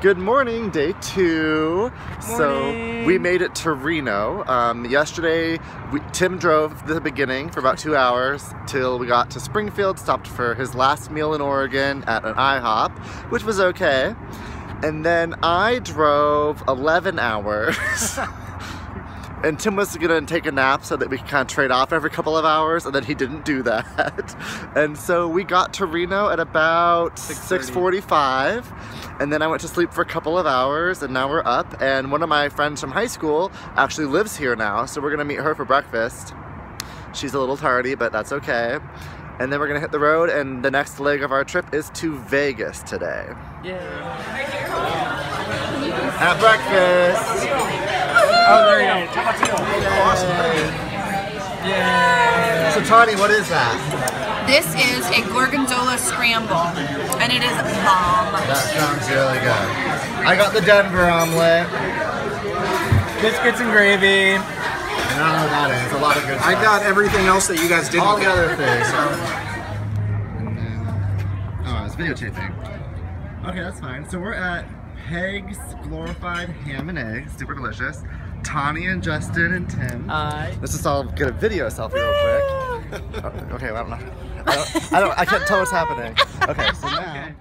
Good morning, day 2. Morning. So we made it to Reno. Yesterday, Tim drove the beginning for about 2 hours till we got to Springfield, stopped for his last meal in Oregon at an IHOP, which was okay. And then I drove 11 hours. And Tim was gonna take a nap so that we could kind of trade off every couple of hours, and then he didn't do that. And so we got to Reno at about 6:45, and then I went to sleep for a couple of hours, and now we're up. And one of my friends from high school actually lives here now, so we're gonna meet her for breakfast. She's a little tardy, but that's okay. And then we're gonna hit the road, and the next leg of our trip is to Vegas today. Yeah. At breakfast. Oh, there you go. Awesome. Yay. So Tani, what is that? This is a gorgonzola scramble, and it is bomb. That sounds really good. I got the Denver omelet. Biscuits and gravy. I don't know what that is. A lot of good stuff. I got everything else that you guys didn't all the get. other things. And then, oh, I was videotaping. Okay, that's fine. So we're at Peg's Glorified Ham and Eggs. Super delicious. Tani and Justin and Tim. Let's just all get a video selfie real quick. Oh, okay, well, I don't know. I can't tell what's happening. Okay, so now.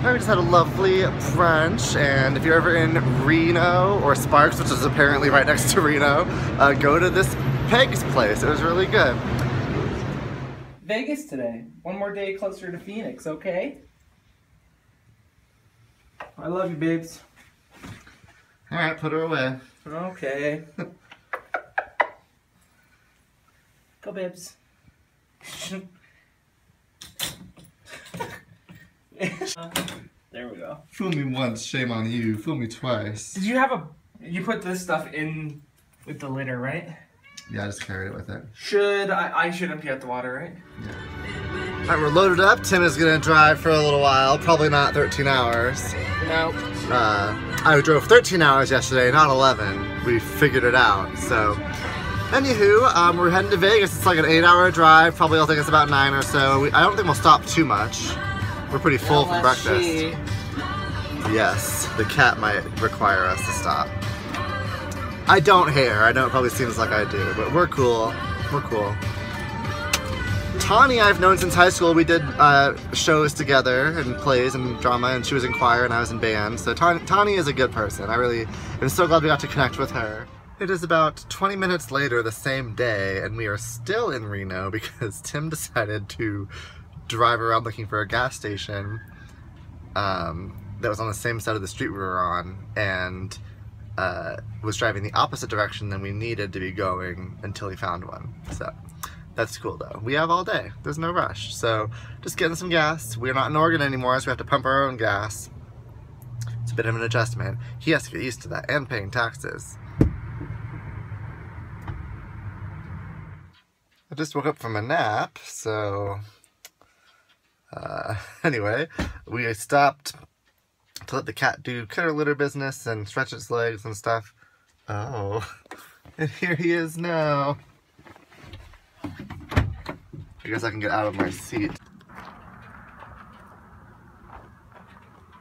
We just had a lovely brunch, and if you're ever in Reno or Sparks, which is apparently right next to Reno, go to this Peg's place. It was really good. Vegas today. One more day closer to Phoenix, okay? I love you, babes. Alright, put her away. Okay. Go, babes. There we go. Fool me once, shame on you. Fool me twice. Did you have you put this stuff in with the litter, right? Yeah, I just carried it with it. I should empty out the water, right? Yeah. Alright, we're loaded up. Tim is gonna drive for a little while. Probably not 13 hours. No. I drove 13 hours yesterday, not 11. We figured it out, so. Anywho, we're heading to Vegas. It's like an 8-hour drive. Probably will take us about 9 or so. I don't think we'll stop too much. We're pretty full from breakfast. Yes, the cat might require us to stop. I don't hair. I know it probably seems like I do, but we're cool. We're cool. Tani I've known since high school. We did shows together and plays and drama, and she was in choir and I was in band. So Tani is a good person. I'm so glad we got to connect with her. It is about 20 minutes later the same day, and we are still in Reno because Tim decided to drive around looking for a gas station that was on the same side of the street we were on, and was driving the opposite direction than we needed to be going until he found one. So that's cool though. We have all day. There's no rush. So just getting some gas. We're not in Oregon anymore, so we have to pump our own gas. It's a bit of an adjustment. He has to get used to that and paying taxes. I just woke up from a nap, so anyway, we stopped to let the cat do critter litter business and stretch its legs and stuff. Oh, and here he is now. I guess I can get out of my seat.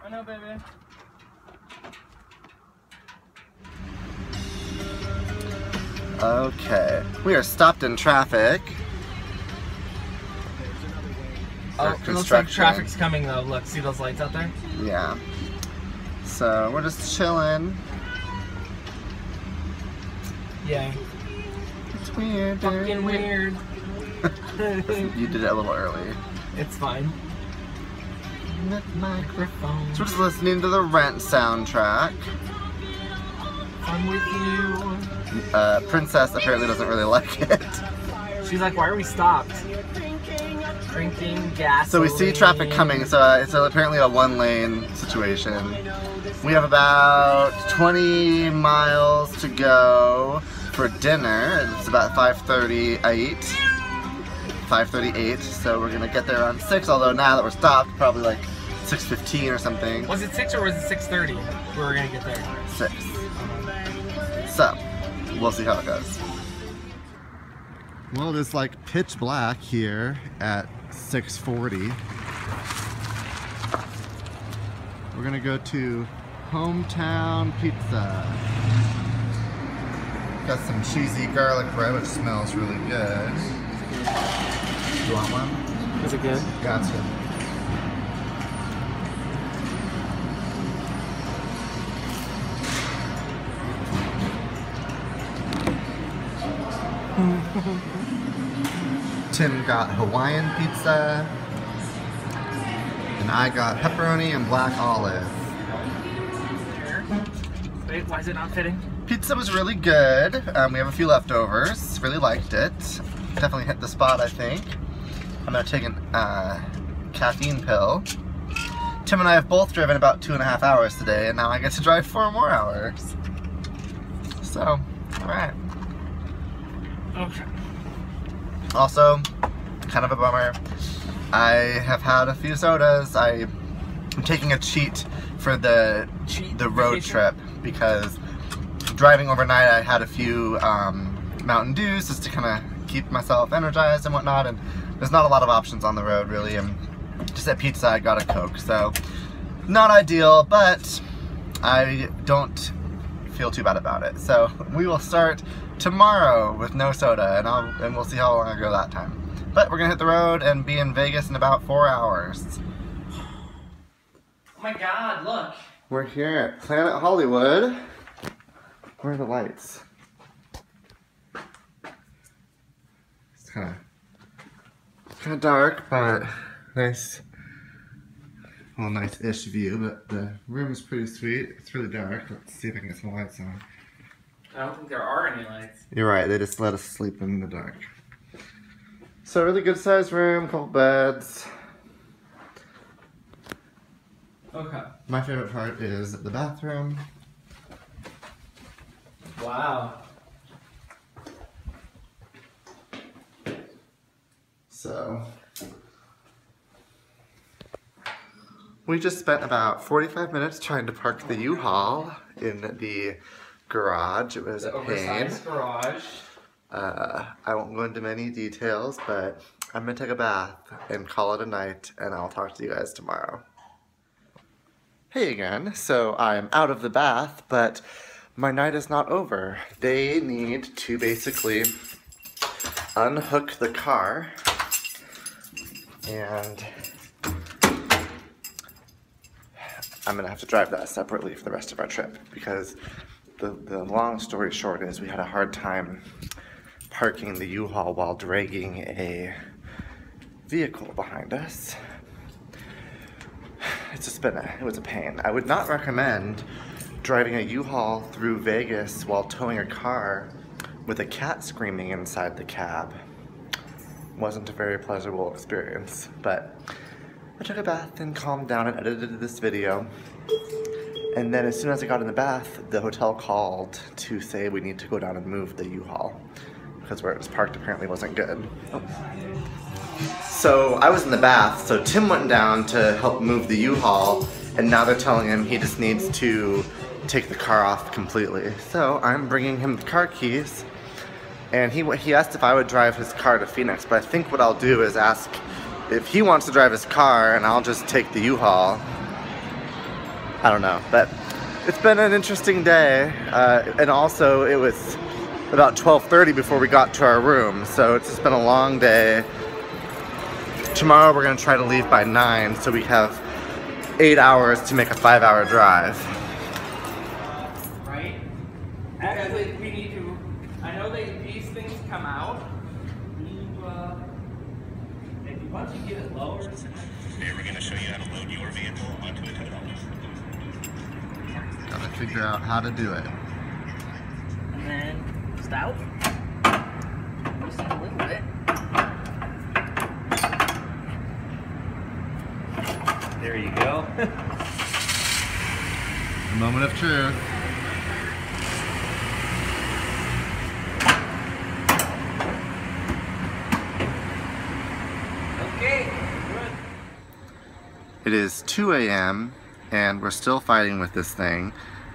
I know, baby. Okay, we are stopped in traffic. Oh, it looks like traffic's coming though. Look, see those lights out there? Yeah. So we're just chilling. Yeah. It's weird. Fucking weird. You did it a little early. It's fine. Microphone. So we're just listening to the Rent soundtrack. I'm with you. Princess apparently doesn't really like it. She's like, why are we stopped? Drinking gas. So we see traffic coming, so it's apparently a one-lane situation. We have about 20 miles to go for dinner. It's about 5:38, so we're gonna get there around 6, although now that we're stopped, probably like 6:15 or something. Was it 6 or was it 6:30? We were gonna get there. 6. So, we'll see how it goes. Well, it is like pitch black here at 6:40. We're gonna go to Hometown Pizza. Got some cheesy garlic bread, which smells really good. You want one? Is it good? Gotcha. Tim got Hawaiian pizza, and I got pepperoni and black olive. Wait, why is it not fitting? Pizza was really good. We have a few leftovers. Really liked it. Definitely hit the spot, I think. I'm gonna take a caffeine pill. Tim and I have both driven about 2.5 hours today, and now I get to drive 4 more hours. So, alright. Okay. Also, kind of a bummer, I have had a few sodas. I'm taking a cheat for the road trip because driving overnight I had a few Mountain Dews just to kind of keep myself energized and whatnot, and there's not a lot of options on the road really, and just at pizza I got a Coke, so not ideal, but I don't feel too bad about it. So we will start tomorrow with no soda, and we'll see how long I go that time. But we're gonna hit the road and be in Vegas in about 4 hours. Oh my god, look. We're here at Planet Hollywood. Where are the lights? It's kind of dark, but nice. Well, nice-ish view, but the room is pretty sweet. It's really dark. Let's see if I can get some lights on. I don't think there are any lights. You're right, they just let us sleep in the dark. So really good sized room, couple beds. Okay. My favorite part is the bathroom. Wow. So we just spent about 45 minutes trying to park the U-Haul in the garage. It was a pain. Oversized garage. I won't go into many details, but I'm gonna take a bath and call it a night, and I'll talk to you guys tomorrow. Hey again, so I'm out of the bath, but my night is not over. They need to basically unhook the car, and I'm gonna have to drive that separately for the rest of our trip, because the long story short is we had a hard time parking the U-Haul while dragging a vehicle behind us. It was a pain. I would not recommend driving a U-Haul through Vegas while towing a car with a cat screaming inside the cab. Wasn't a very pleasurable experience, but I took a bath and calmed down and edited this video. And then as soon as I got in the bath, the hotel called to say we need to go down and move the U-Haul because where it was parked apparently wasn't good. Oh. So I was in the bath, so Tim went down to help move the U-Haul, and now they're telling him he just needs to take the car off completely. So I'm bringing him the car keys, and he asked if I would drive his car to Phoenix, but I think what I'll do is ask if he wants to drive his car, and I'll just take the U-Haul. I don't know, but it's been an interesting day, and also it was about 12:30 before we got to our room, so it's just been a long day. Tomorrow we're going to try to leave by 9, so we have 8 hours to make a 5-hour drive. Right? Actually, we need to, I know that these things come out. Once you get it lower. Today we're going to show you how to load your vehicle onto a tow. Gotta figure out how to do it. And then stout. Just a little bit. There you go. A moment of truth. Okay, good. It is 2 a.m. and we're still fighting with this thing.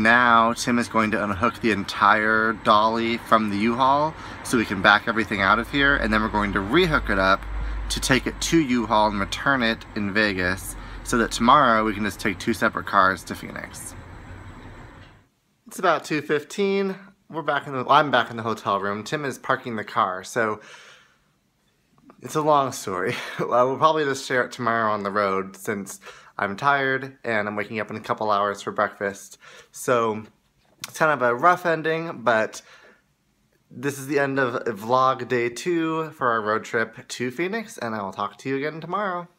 Now Tim is going to unhook the entire dolly from the U-Haul so we can back everything out of here, and then we're going to rehook it up to take it to U-Haul and return it in Vegas so that tomorrow we can just take 2 separate cars to Phoenix. It's about 2:15. I'm back in the hotel room. Tim is parking the car, so it's a long story. We'll probably just share it tomorrow on the road since I'm tired and I'm waking up in a couple hours for breakfast. So it's kind of a rough ending, but this is the end of vlog day 2 for our road trip to Phoenix, and I will talk to you again tomorrow.